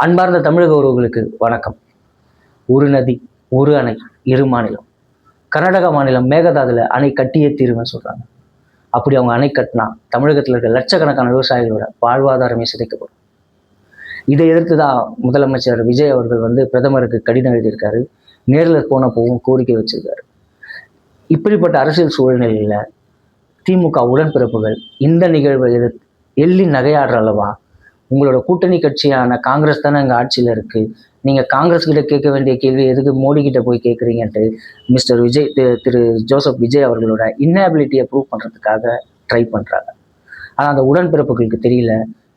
அன்பார்ந்த தமிழக உறவுகளுக்கு வணக்கம். ஒரு நதி, ஒரு அணை, இரு மாநிலம். கர்நாடகா மாநிலம் மேகதாதுல அணை கட்டியே தீருன்னு சொல்றாங்க. அப்படி அவங்க அணை கட்டினா தமிழகத்தில் இருக்க லட்சக்கணக்கான விவசாயிகளோட வாழ்வாதாரமே சிதைக்கப்படும். இதை எதிர்த்து தான் முதலமைச்சர் விஜய் அவர்கள் பிரதமருக்கு கடிதம் எழுதியிருக்காரு. நேரில் போனப்போவும் கோரிக்கை வச்சிருக்காரு. இப்படிப்பட்ட அரசியல் சூழ்நிலையில திமுக உடன்பிறப்புகள் இந்த நிகழ்வை எள்ளி நகையாடுற அளவா உங்களோட கூட்டணி கட்சியான காங்கிரஸ் தானே அங்கே ஆட்சியில் இருக்கு, நீங்க காங்கிரஸ் கிட்ட கேட்க வேண்டிய கேள்வி எதுக்கு மோடி கிட்ட போய் கேட்குறீங்கன்ட்டு மிஸ்டர் விஜய் திரு ஜோசப் விஜய் அவர்களோட இன்னபிலிட்டியை ப்ரூவ் பண்றதுக்காக ட்ரை பண்றாங்க. ஆனால் அந்த உடன்பிறப்புகளுக்கு தெரியல,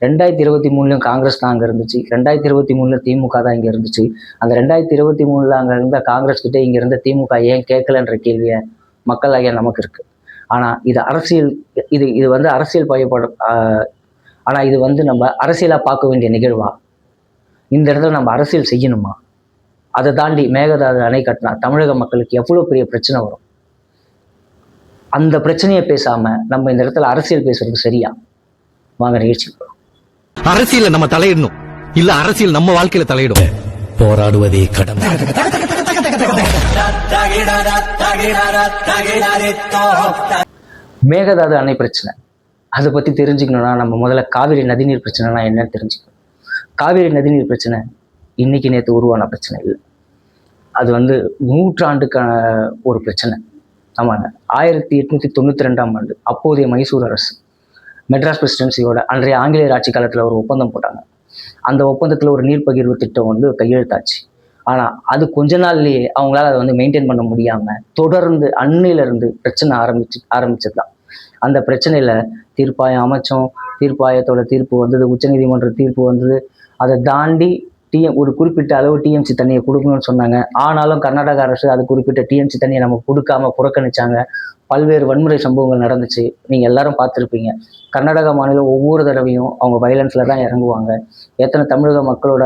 2023 காங்கிரஸ் தான் அங்கே இருந்துச்சு, 2023 திமுக தான் இங்கே இருந்துச்சு. அந்த 2023 அங்கே இருந்த காங்கிரஸ் கிட்ட இங்கே இருந்த திமுக ஏன் கேட்கலன்ற கேள்வியை மக்கள் ஐயா நமக்கு இருக்கு. ஆனால் இது அரசியல், இது இது அரசியல் பயப்படும். ஆனால் இது நம்ம அரசியலாக பார்க்க வேண்டிய நிகழ்வா? இந்த இடத்துல நம்ம அரசியல் செய்யணுமா? அதை தாண்டி மேகதாது அணை கட்டினா தமிழக மக்களுக்கு எவ்வளோ பெரிய பிரச்சனை வரும். அந்த பிரச்சனையை பேசாம நம்ம இந்த இடத்துல அரசியல் பேசுறது சரியா? வாங்க நிகழ்ச்சி. அரசியல நம்ம தலையிடணும், இல்ல அரசியல் நம்ம வாழ்க்கையில தலையிடும். போராடுவதே கடமை. மேகதாது அணை பிரச்சனை, அதை பற்றி தெரிஞ்சுக்கணும்னா நம்ம முதல்ல காவிரி நதிநீர் பிரச்சனைனா என்னன்னு தெரிஞ்சுக்கணும். காவிரி நதிநீர் பிரச்சனை இன்னைக்கு நேற்று உருவான பிரச்சனை இல்லை. அது நூற்றாண்டுக்கான ஒரு பிரச்சனை. ஆமாங்க, 1892ஆம் ஆண்டு அப்போதைய மைசூர் அரசு மெட்ராஸ் பிரசிடென்சியோட அன்றைய ஆங்கிலேயர் ஆட்சி காலத்தில் ஒரு ஒப்பந்தம் போட்டாங்க. அந்த ஒப்பந்தத்தில் ஒரு நீர் பகிர்வு திட்டம் கையெழுத்தாச்சு. ஆனால் அது கொஞ்ச நாள்லேயே அவங்களால அதை மெயின்டைன் பண்ண முடியாமல் தொடர்ந்து அன்னையிலிருந்து பிரச்சனை ஆரம்பிச்சது தான். அந்த பிரச்சனையில தீர்ப்பாயம் அமைச்சோம், தீர்ப்பாயத்தோட தீர்ப்பு வந்தது, உச்சநீதிமன்ற தீர்ப்பு வந்தது. அதை தாண்டி ஒரு குறிப்பிட்ட அளவு டிஎம்சி தண்ணியை கொடுக்கணும்னு சொன்னாங்க. ஆனாலும் கர்நாடக அரசு அது குறிப்பிட்ட டிஎம்சி தண்ணியை நம்ம கொடுக்காம புறக்கணிச்சாங்க. பல்வேறு வன்முறை சம்பவங்கள் நடந்துச்சு. நீங்க எல்லாரும் பார்த்துருப்பீங்க. கர்நாடகா மாநிலம் ஒவ்வொரு தடவையும் அவங்க வயலன்ஸ்ல தான் இறங்குவாங்க. எத்தனை தமிழக மக்களோட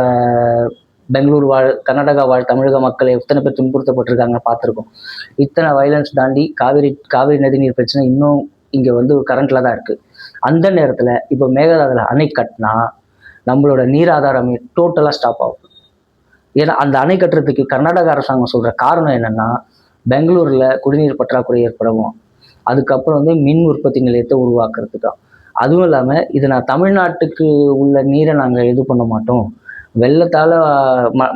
பெங்களூர் வாழ், கர்நாடகா வாழ் தமிழக மக்கள் எத்தனை பேர் துன்புறுத்தப்பட்டிருக்காங்க பார்த்துருக்கோம். இத்தனை வயலன்ஸ் தாண்டி காவிரி நதிநீர் பிரச்சனை இன்னும் இங்கே கரண்ட்ல தான் இருக்கு. அந்த நேரத்தில் இப்போ மேகதாதுல அணை கட்டினா நம்மளோட நீர் ஆதாரமே டோட்டலாக ஸ்டாப் ஆகும். ஏன்னா அந்த அணை கட்டுறதுக்கு கர்நாடக அரசாங்கம் சொல்ற காரணம் என்னன்னா, பெங்களூர்ல குடிநீர் பற்றாக்குறை ஏற்படவும், அதுக்கப்புறம் மின் உற்பத்தி நிலையத்தை உருவாக்குறதுக்காக. அதுவும் இல்லாமல் இது நான் தமிழ்நாட்டுக்கு உள்ள நீரை நாங்கள் இது பண்ண மாட்டோம், வெள்ளத்தால்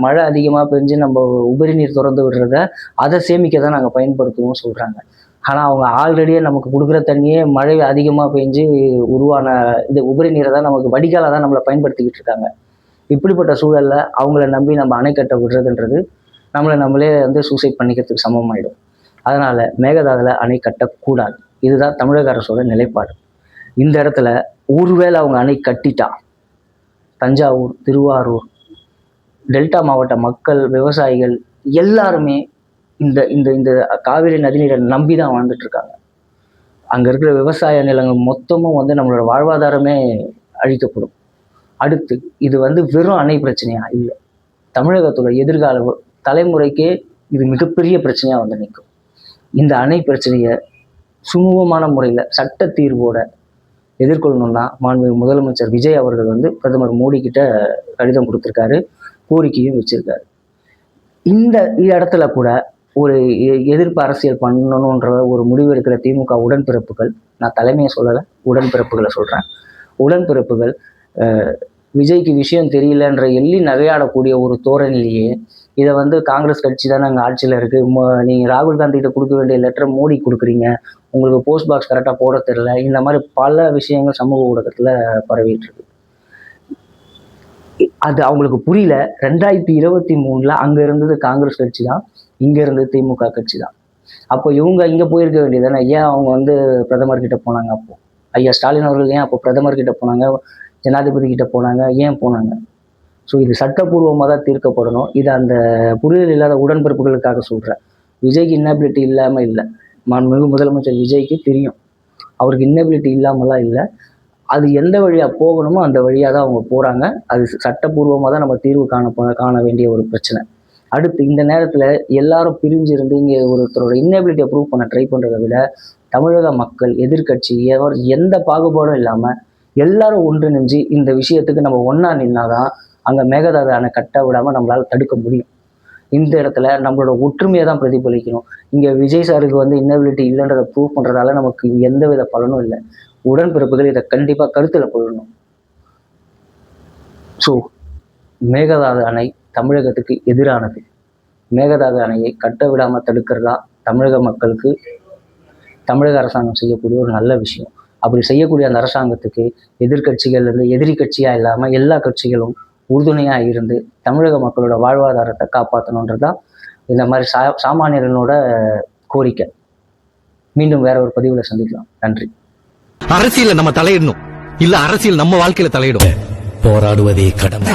மழை அதிகமாக பெஞ்சு நம்ம உபரி நீர் திறந்து விடுறத அதை சேமிக்க தான் நாங்கள் பயன்படுத்துவோம் சொல்கிறாங்க. ஆனால் அவங்க ஆல்ரெடியே நமக்கு கொடுக்குற தண்ணியே மழை அதிகமாக பெஞ்சு உருவான இது உபரி நீரை தான் நமக்கு வடிகாலாக தான் நம்மளை பயன்படுத்திக்கிட்டு இருக்காங்க. இப்படிப்பட்ட சூழலில் அவங்கள நம்பி நம்ம அணை கட்ட விடுறதுன்றது நம்மளே சூசைட் பண்ணிக்கிறதுக்கு சமமாயிடும். அதனால் மேகதாதுல அணை கட்டக்கூடாது. இதுதான் தமிழக அரசோட நிலைப்பாடு. இந்த இடத்துல ஒருவேளை அவங்க அணை கட்டிட்டா தஞ்சாவூர், திருவாரூர், டெல்டா மாவட்ட மக்கள், விவசாயிகள் எல்லாருமே இந்த இந்த இந்த காவிரி நதிநீரை நம்பி தான் வாழ்ந்துட்டு இருக்காங்க. அங்க இருக்கிற விவசாய நிலங்கள் மொத்தமும் நம்மளோட வாழ்வாதாரமே அழிக்கப்படும். அடுத்து இது வெறும் அணை பிரச்சனையா இல்லை, தமிழகத்தோட எதிர்கால தலைமுறைக்கே இது மிகப்பெரிய பிரச்சனையா நிற்கும். இந்த அணை பிரச்சனையை சுமூகமான முறையில் சட்ட தீர்வோட எதிர்கொள்ளணும்னா மாண்புமிகு முதலமைச்சர் விஜய் அவர்கள் பிரதமர் மோடி கிட்ட கடிதம் கொடுத்துருக்காரு, கோரிக்கையும் வச்சிருக்காரு. இந்த இடத்துல கூட ஒரு எதிர்ப்பு அரசியல் பண்ணணுன்ற ஒரு முடிவு இருக்கிற திமுக உடன்பிறப்புகள், நான் தலைமையை சொல்லலை, உடன்பிறப்புகளை சொல்கிறேன். உடன்பிறப்புகள் விஜய்க்கு விஷயம் தெரியலன்ற எள்ளி நகையாடக்கூடிய ஒரு தோரணிலேயே இதை காங்கிரஸ் கட்சி தானே அங்கே ஆட்சியில் இருக்குது, நீங்கள் ராகுல் காந்தி கிட்ட கொடுக்க வேண்டிய லெட்டரை மோடி கொடுக்குறீங்க, உங்களுக்கு போஸ்ட் பாக்ஸ் கரெக்டாக போட தெரியல, இந்த மாதிரி பல விஷயங்கள் சமூக ஊடகத்தில் பரவிட்டு இருக்கு. அது அவங்களுக்கு புரியல. 2023 அங்கே இருந்தது காங்கிரஸ் கட்சி தான், இங்கே இருந்தது திமுக கட்சி தான். அப்போ இவங்க இங்கே போயிருக்க வேண்டியதானே, ஏன் அவங்க பிரதமர் கிட்ட போனாங்க? அப்போ ஐயா ஸ்டாலின் அவர்கள் ஏன் அப்போ பிரதமர் கிட்ட போனாங்க, ஜனாதிபதி கிட்ட போனாங்க, ஏன் போனாங்க? ஸோ இது சட்டப்பூர்வமாக தான் தீர்க்கப்படணும். இது அந்த புரிதல் இல்லாத உடன்பிறப்புகளுக்காக சொல்கிறேன். விஜய்க்கு இன்னபிலிட்டி இல்லாமல் இல்லை, மாண்புமிகு முதலமைச்சர் விஜய்க்கு தெரியும் அவருக்கு இன்னபிலிட்டி இல்லாமலாம் இல்லை. அது எந்த வழியாக போகணுமோ அந்த வழியாக தான் அவங்க போகிறாங்க. அது சட்டப்பூர்வமாக தான் நம்ம தீர்வு காண வேண்டிய ஒரு பிரச்சனை. அடுத்து இந்த நேரத்தில் எல்லாரும் பிரிஞ்சு இருந்து இங்கே ஒருத்தரோட இன்னபிலிட்டியை ப்ரூவ் பண்ண ட்ரை பண்ணுறதை விட தமிழக மக்கள், எதிர்கட்சி, எந்த பாகுபாடும் இல்லாமல் எல்லாரும் ஒன்றிணைஞ்சு இந்த விஷயத்துக்கு நம்ம ஒன்றா நின்னாதான் அங்கே மேகதாது அணை கட்ட விடாமல் நம்மளால் தடுக்க முடியும். இந்த இடத்துல நம்மளோட ஒற்றுமையை தான் பிரதிபலிக்கணும். இங்கே விஜய் சாருக்கு வந்து இன்னபிலிட்டி இல்லைன்றதை ப்ரூவ் பண்ணுறதால நமக்கு எந்த வித பலனும் இல்லை. உடன்பிறப்புகள் இதை கண்டிப்பாக கருத்தில் கொள்ளணும். ஸோ மேகதாது அணை தமிழகத்துக்கு எதிரானது. மேகதாது அணையை கட்ட விடாமல் தடுக்கிறதா தமிழக மக்களுக்கு தமிழக அரசாங்கம் செய்யக்கூடிய ஒரு நல்ல விஷயம். அப்படி செய்யக்கூடிய அந்த அரசாங்கத்துக்கு எதிர்கட்சிகள்லேருந்து எதிரி கட்சியாக இல்லாமல் எல்லா கட்சிகளும் உறுதுணையாக இருந்து தமிழக மக்களோட வாழ்வாதாரத்தை காப்பாற்றணுன்றது தான் இந்த மாதிரி சாமானியர்களோட கோரிக்கை. மீண்டும் வேற ஒரு பதிவில் சந்திக்கலாம். நன்றி. அரசியல நம்ம தலையிடணும், இல்ல அரசியல் நம்ம வாழ்க்கையில தலையிடும். போராடுவதே கடமை.